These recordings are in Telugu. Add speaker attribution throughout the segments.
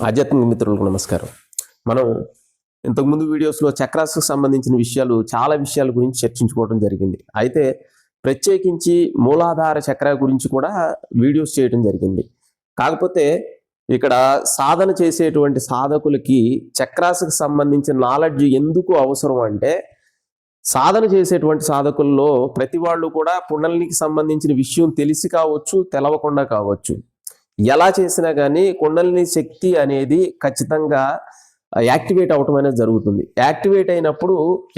Speaker 1: ఆధ్యాత్మిక మిత్రులకు నమస్కారం. మనం ఇంతకుముందు వీడియోస్లో చక్రాస్కి సంబంధించిన చాలా విషయాల గురించి చర్చించుకోవడం జరిగింది. అయితే ప్రత్యేకించి మూలాధార చక్ర గురించి కూడా వీడియోస్ చేయడం జరిగింది. కాకపోతే ఇక్కడ సాధన చేసేటువంటి సాధకులకి చక్రాస్కి సంబంధించిన నాలెడ్జ్ ఎందుకు అవసరం అంటే, సాధన చేసేటువంటి సాధకుల్లో ప్రతి వాళ్ళు కూడా కుండలినికి సంబంధించిన విషయం తెలిసి కావచ్చు, తెలవకుండా కావచ్చు, ఎలా చేసినా కానీ కుండలిని శక్తి అనేది ఖచ్చితంగా యాక్టివేట్ అవటం అనేది జరుగుతుంది. యాక్టివేట్ అయినప్పుడు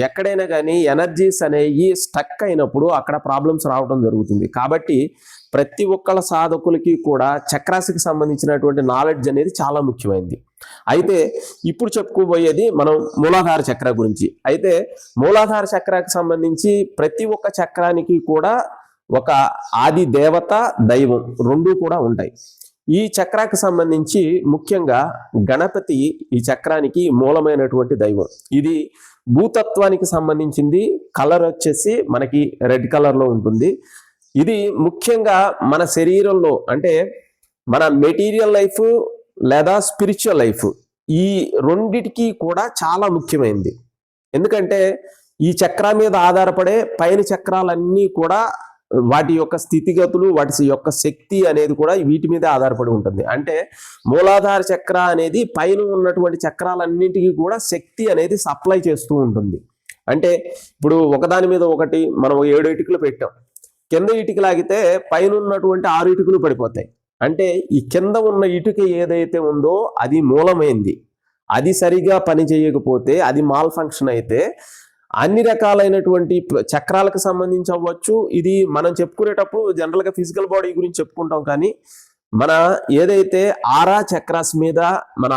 Speaker 1: ఎక్కడైనా కానీ ఎనర్జీస్ అనేవి స్టక్ అయినప్పుడు అక్కడ ప్రాబ్లమ్స్ రావడం జరుగుతుంది. కాబట్టి ప్రతి ఒక్కళ్ళ సాధకులకి కూడా చక్రాస్కి సంబంధించినటువంటి నాలెడ్జ్ అనేది చాలా ముఖ్యమైనది. అయితే ఇప్పుడు చెప్పుకోబోయేది మనం మూలాధార చక్ర గురించి. అయితే మూలాధార చక్రానికి సంబంధించి ప్రతి ఒక్క చక్రానికి కూడా ఒక ఆది దేవత, దైవం రెండూ కూడా ఉంటాయి. ఈ చక్రానికి సంబంధించి ముఖ్యంగా గణపతి ఈ చక్రానికి మూలమైనటువంటి దైవం. ఇది భూతత్వానికి సంబంధించింది. కలర్ వచ్చేసి మనకి రెడ్ కలర్లో ఉంటుంది. ఇది ముఖ్యంగా మన శరీరంలో అంటే మన మెటీరియల్ లైఫ్ లేదా స్పిరిచువల్ లైఫ్ ఈ రెండిటికి కూడా చాలా ముఖ్యమైనది. ఎందుకంటే ఈ చక్ర మీద ఆధారపడే పైన చక్రాలన్నీ కూడా వాటి యొక్క స్థితిగతులు, వాటి యొక్క శక్తి అనేది కూడా వీటి మీద ఆధారపడి ఉంటుంది. అంటే మూలాధార చక్ర అనేది పైన ఉన్నటువంటి చక్రాలన్నింటికి కూడా శక్తి అనేది సప్లై చేస్తూ ఉంటుంది. అంటే ఇప్పుడు ఒకదాని మీద ఒకటి మనం 7 ఇటుకలు పెట్టాం, కింద ఇటుక లాగితే పైన ఉన్నటువంటి 6 ఇటుకలు పడిపోతాయి. అంటే ఈ కింద ఉన్న ఇటుక ఏదైతే ఉందో అది మూలమైంది. అది సరిగా పని చేయకపోతే, అది మాల్ ఫంక్షన్ అయితే అన్ని రకాలైనటువంటి చక్రాలకు సంబంధించి అవ్వచ్చు. ఇది మనం చెప్పుకునేటప్పుడు జనరల్గా ఫిజికల్ బాడీ గురించి చెప్పుకుంటాం, కానీ మన ఏదైతే ఆరా చక్రాస్ మీద మన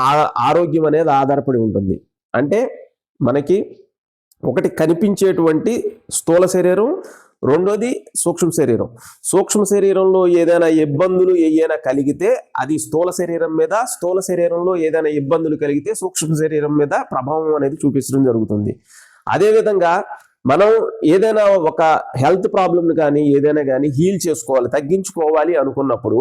Speaker 1: ఆరోగ్యం అనేది ఆధారపడి ఉంటుంది. అంటే మనకి ఒకటి కనిపించేటువంటి స్థూల శరీరం, రెండోది సూక్ష్మ శరీరం. సూక్ష్మ శరీరంలో ఏదైనా ఇబ్బందులు ఏదైనా కలిగితే అది స్థూల శరీరం మీద, స్థూల శరీరంలో ఏదైనా ఇబ్బందులు కలిగితే సూక్ష్మ శరీరం మీద ప్రభావం అనేది చూపించడం జరుగుతుంది. అదేవిధంగా మనం ఏదైనా ఒక హెల్త్ ప్రాబ్లమ్ని కానీ ఏదైనా కానీ హీల్ చేసుకోవాలి, తగ్గించుకోవాలి అనుకున్నప్పుడు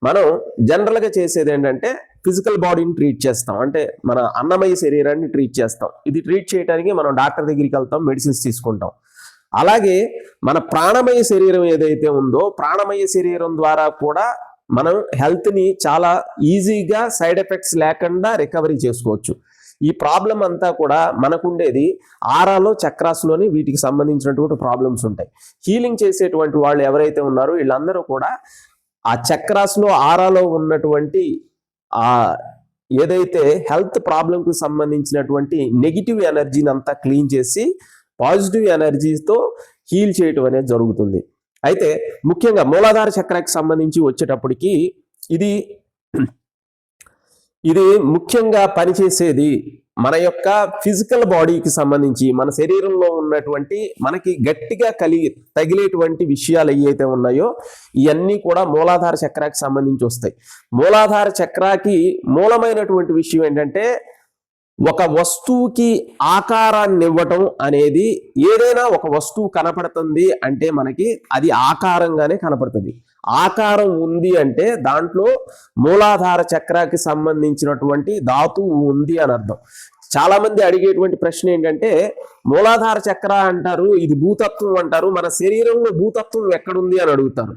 Speaker 1: మనం జనరల్గా చేసేది ఏంటంటే ఫిజికల్ బాడీని ట్రీట్ చేస్తాం. అంటే మన అన్నమయ శరీరాన్ని ట్రీట్ చేస్తాం. ఇది ట్రీట్ చేయడానికి మనం డాక్టర్ దగ్గరికి వెళ్తాం, మెడిసిన్స్ తీసుకుంటాం. అలాగే మన ప్రాణమయ శరీరం ఏదైతే ఉందో, ప్రాణమయ శరీరం ద్వారా కూడా మనం హెల్త్ని చాలా ఈజీగా సైడ్ ఎఫెక్ట్స్ లేకుండా రికవరీ చేసుకోవచ్చు. ఈ ప్రాబ్లం అంతా కూడా మనకుండేది ఆరాలో, చక్రాస్లోని వీటికి సంబంధించినటువంటి ప్రాబ్లమ్స్ ఉంటాయి. హీలింగ్ చేసేటువంటి వాళ్ళు ఎవరైతే ఉన్నారో వీళ్ళందరూ కూడా ఆ చక్రాస్లో, ఆరాలో ఉన్నటువంటి ఏదైతే హెల్త్ ప్రాబ్లంకి సంబంధించినటువంటి నెగిటివ్ ఎనర్జీని అంతా క్లీన్ చేసి పాజిటివ్ ఎనర్జీతో హీల్ చేయటం అనేది జరుగుతుంది. అయితే ముఖ్యంగా మూలాధార చక్రానికి సంబంధించి వచ్చేటప్పటికి ఇది ముఖ్యంగా పనిచేసేది మన యొక్క ఫిజికల్ బాడీకి సంబంధించి, మన శరీరంలో ఉన్నటువంటి మనకి గట్టిగా తగిలేటువంటి విషయాలు ఏవైతే ఉన్నాయో ఇవన్నీ కూడా మూలాధార చక్రాకి సంబంధించి వస్తాయి. మూలాధార చక్రాకి మూలమైనటువంటి విషయం ఏంటంటే ఒక వస్తువుకి ఆకారాన్ని ఇవ్వటం అనేది. ఏదైనా ఒక వస్తువు కనపడుతుంది అంటే మనకి అది ఆకారంగానే కనపడుతుంది. ఆకారం ఉంది అంటే దాంట్లో మూలాధార చక్రాకి సంబంధించినటువంటి ధాతువు ఉంది అని అర్థం. చాలా మంది అడిగేటువంటి ప్రశ్న ఏంటంటే మూలాధార చక్ర అంటారు, ఇది భూతత్వం అంటారు, మన శరీరంలో భూతత్వం ఎక్కడుంది అని అడుగుతారు.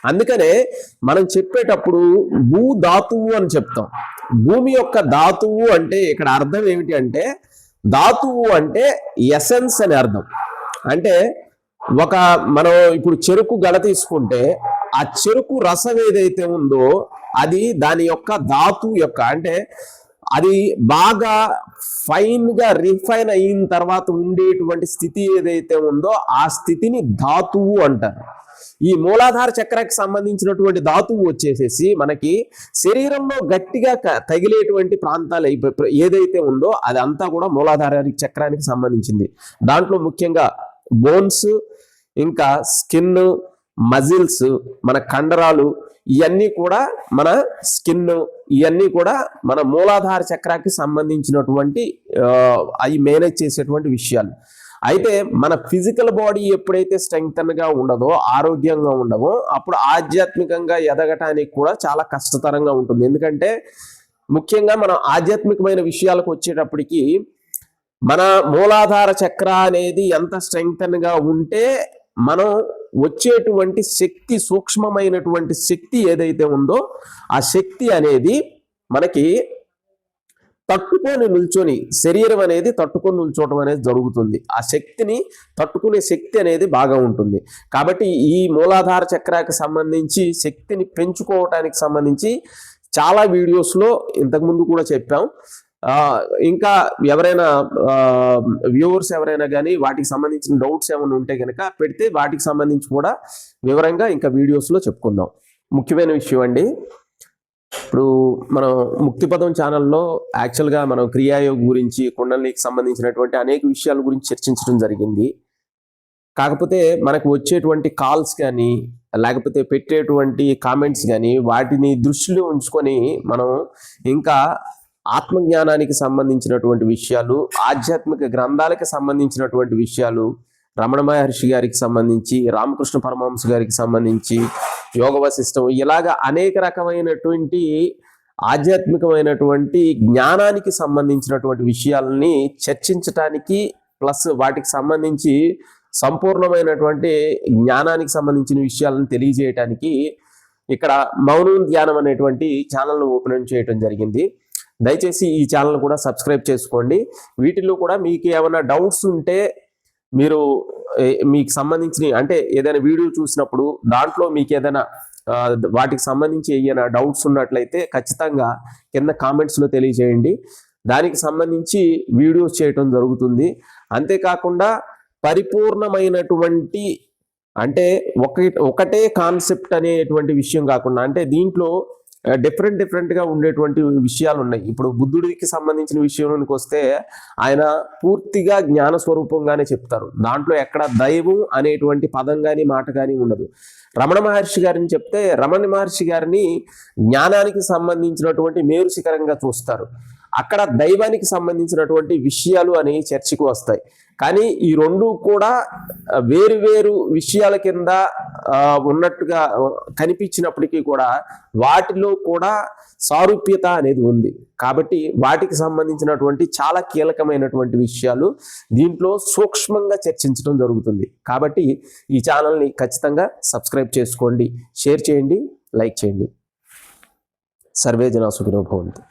Speaker 1: అందుకనే మనం చెప్పేటప్పుడు భూ ధాతువు అని చెప్తాం. భూమి యొక్క ధాతువు అంటే ఇక్కడ అర్థం ఏమిటి అంటే, ధాతువు అంటే ఎసెన్స్ అని అర్థం. అంటే మనం ఇప్పుడు చెరుకు గడ తీసుకుంటే ఆ చెరుకు రసం ఏదైతే ఉందో అది దాని యొక్క ధాతువు యొక్క, అంటే అది బాగా ఫైన్గా రిఫైన్ అయిన తర్వాత ఉండేటువంటి స్థితి ఏదైతే ఉందో ఆ స్థితిని ధాతువు అంటారు. ఈ మూలాధార చక్రానికి సంబంధించినటువంటి ధాతువు వచ్చేసేసి మనకి శరీరంలో గట్టిగా తగిలేటువంటి ప్రాంతాలు ఏదైతే ఉందో అదంతా కూడా మూలాధార చక్రానికి సంబంధించింది. దాంట్లో ముఖ్యంగా బోన్స్, ఇంకా స్కిన్, మజిల్స్, మన కండరాలు, ఇవన్నీ కూడా మన స్కిన్, ఇవన్నీ కూడా మన మూలాధార చక్రానికి సంబంధించినటువంటి అవి మేనేజ్ చేసేటువంటి విషయాలు. అయితే మన ఫిజికల్ బాడీ ఎప్పుడైతే స్ట్రెంగ్తన్గా ఉండదో, ఆరోగ్యంగా ఉండదో, అప్పుడు ఆధ్యాత్మికంగా ఎదగటానికి కూడా చాలా కష్టతరంగా ఉంటుంది. ఎందుకంటే ముఖ్యంగా మనం ఆధ్యాత్మికమైన విషయాలకు వచ్చేటప్పటికి మన మూలాధార చక్ర అనేది ఎంత స్ట్రెంగ్తన్ గా ఉంటే మనం వచ్చేటువంటి శక్తి, సూక్ష్మమైనటువంటి శక్తి ఏదైతే ఉందో ఆ శక్తి అనేది మనకి తట్టుకొని నిల్చొని, శరీరం అనేది తట్టుకొని నిల్చోవడం అనేది జరుగుతుంది. ఆ శక్తిని తట్టుకునే శక్తి అనేది బాగా ఉంటుంది. కాబట్టి ఈ మూలాధార చక్రానికి సంబంధించి శక్తిని పెంచుకోవటానికి సంబంధించి చాలా వీడియోస్లో ఇంతకుముందు కూడా చెప్పాం. ఇంకా ఎవరైనా వ్యూవర్స్ ఎవరైనా కానీ వాటికి సంబంధించిన డౌట్స్ ఏమైనా ఉంటే కనుక పెడితే వాటికి సంబంధించి కూడా వివరంగా ఇంకా వీడియోస్లో చెప్పుకుందాం. ముఖ్యమైన విషయం అండి, ఇప్పుడు మనం ముక్తిపదం ఛానల్లో యాక్చువల్గా మనం క్రియాయోగ గురించి, కుండలికి సంబంధించినటువంటి అనేక విషయాల గురించి చర్చించడం జరిగింది. కాకపోతే మనకు వచ్చేటువంటి కాల్స్ కానీ లేకపోతే పెట్టేటువంటి కామెంట్స్ కానీ వాటిని దృష్టిలో ఉంచుకొని మనం ఇంకా ఆత్మజ్ఞానానికి సంబంధించినటువంటి విషయాలు, ఆధ్యాత్మిక గ్రంథాలకు సంబంధించినటువంటి విషయాలు, రమణ మహర్షి గారికి సంబంధించి, రామకృష్ణ పరమహంస గారికి సంబంధించి, యోగ వశిష్టం, ఇలాగా అనేక రకమైనటువంటి ఆధ్యాత్మికమైనటువంటి జ్ఞానానికి సంబంధించినటువంటి విషయాలని చర్చించటానికి, ప్లస్ వాటికి సంబంధించి సంపూర్ణమైనటువంటి జ్ఞానానికి సంబంధించిన విషయాలను తెలియజేయటానికి ఇక్కడ మౌనం ధ్యానం అనేటువంటి ఛానల్ను ఓపెన్ చేయడం జరిగింది. దయచేసి ఈ ఛానల్ కూడా సబ్స్క్రైబ్ చేసుకోండి. వీటిలో కూడా మీకు ఏమైనా డౌట్స్ ఉంటే మీరు మీకు సంబంధించిన అంటే ఏదైనా వీడియో చూసినప్పుడు దాంట్లో మీకు ఏదైనా వాటికి సంబంధించి ఏదైనా డౌట్స్ ఉన్నట్లయితే ఖచ్చితంగా కింద కామెంట్స్లో తెలియజేయండి. దానికి సంబంధించి వీడియోస్ చేయటం జరుగుతుంది. అంతేకాకుండా పరిపూర్ణమైనటువంటి అంటే ఒకటే కాన్సెప్ట్ అనేటువంటి విషయం కాకుండా, అంటే దీంట్లో డిఫరెంట్గా ఉండేటువంటి విషయాలు ఉన్నాయి. ఇప్పుడు బుద్ధుడికి సంబంధించిన విషయానికి వస్తే ఆయన పూర్తిగా జ్ఞాన స్వరూపంగానే చెప్తారు. దాంట్లో ఎక్కడ దైవం అనేటువంటి పదం కానీ మాట కానీ ఉండదు. రమణ మహర్షి గారిని చెప్తే రమణ మహర్షి గారిని జ్ఞానానికి సంబంధించినటువంటి మేరు శిఖరంగా చూస్తారు. అక్కడ దైవానికి సంబంధించినటువంటి విషయాలు అనేవి చర్చకు వస్తాయి. కానీ ఈ రెండు కూడా వేరు వేరు విషయాల కింద ఉన్నట్టుగా కనిపించినప్పటికీ కూడా వాటిలో కూడా సారూప్యత అనేది ఉంది. కాబట్టి వాటికి సంబంధించినటువంటి చాలా కీలకమైనటువంటి విషయాలు దీంట్లో సూక్ష్మంగా చర్చించడం జరుగుతుంది. కాబట్టి ఈ ఛానల్ని ఖచ్చితంగా సబ్స్క్రైబ్ చేసుకోండి, షేర్ చేయండి, లైక్ చేయండి. సర్వే జనా సుఖినో భవంతు.